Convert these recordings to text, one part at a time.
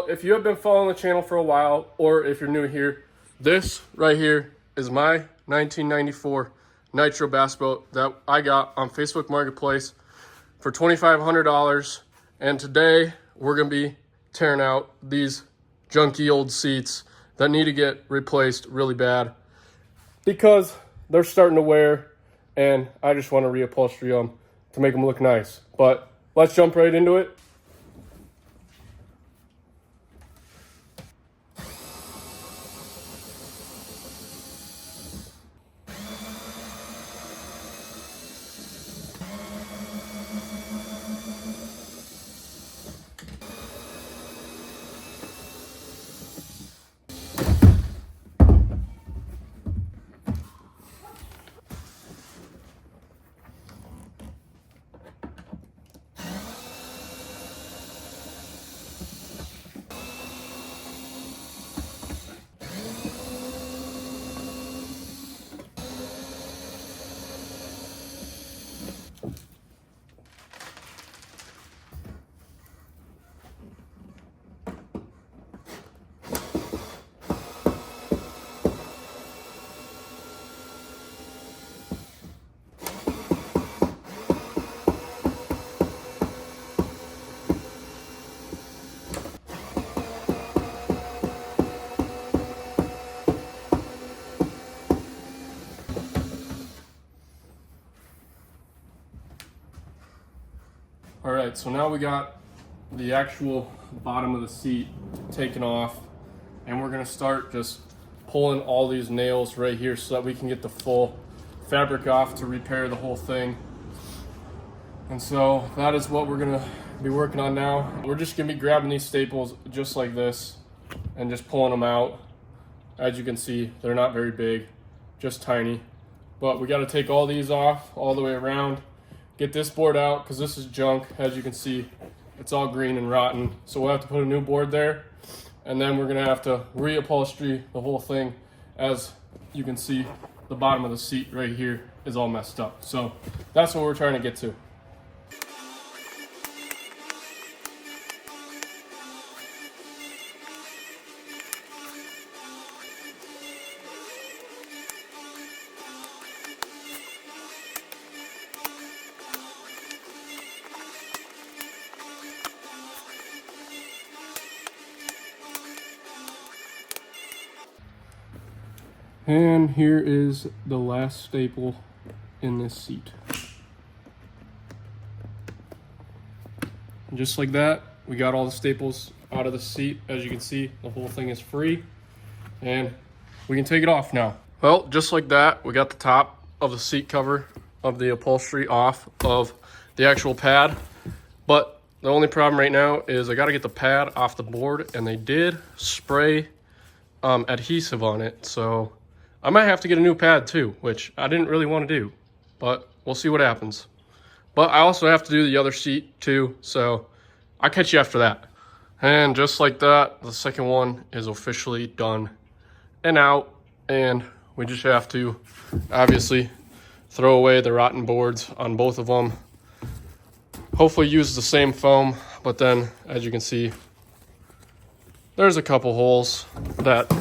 Well, if you have been following the channel for a while, or if you're new here, this right here is my 1994 Nitro bass boat that I got on Facebook Marketplace for $2,500. And today we're gonna be tearing out these junky old seats that need to get replaced really bad because they're starting to wear, and I just want to reupholstery them to make them look nice. But let's jump right into it. All right, so now we got the actual bottom of the seat taken off, and we're gonna start just pulling all these nails right here so that we can get the full fabric off to repair the whole thing. And so that is what we're gonna be working on now. We're just gonna be grabbing these staples just like this and just pulling them out. As you can see, they're not very big, just tiny. But we gotta take all these off all the way around. Get this board out because this is junk. As you can see, it's all green and rotten. So we'll have to put a new board there, and then we're gonna have to reupholstery the whole thing. As you can see, the bottom of the seat right here is all messed up. So that's what we're trying to get to. And here is the last staple in this seat. And just like that, we got all the staples out of the seat. As you can see, the whole thing is free, and we can take it off now. Well, just like that, we got the top of the seat cover of the upholstery off of the actual pad. But the only problem right now is I got to get the pad off the board, and they did spray adhesive on it. So I might have to get a new pad too, which I didn't really want to do, but we'll see what happens. But I also have to do the other seat too, so I'll catch you after that. And just like that, the second one is officially done and out, and we just have to obviously throw away the rotten boards on both of them. Hopefully use the same foam, but then as you can see, there's a couple holes that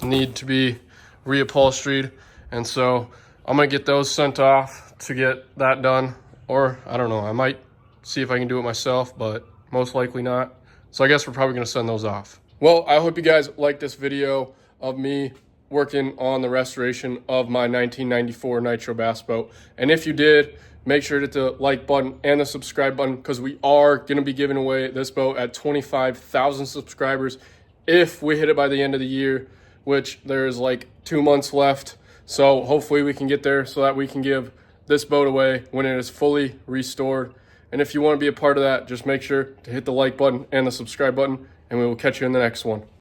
need to be reupholstered, and so I'm gonna get those sent off to get that done, or I don't know, I might see if I can do it myself, but most likely not. So I guess we're probably gonna send those off. Well, I hope you guys liked this video of me working on the restoration of my 1994 Nitro bass boat, and if you did, make sure to hit the like button and the subscribe button, because we are gonna be giving away this boat at 25,000 subscribers if we hit it by the end of the year, which there's like 2 months left. So hopefully we can get there so that we can give this boat away when it is fully restored. And if you want to be a part of that, just make sure to hit the like button and the subscribe button, and we will catch you in the next one.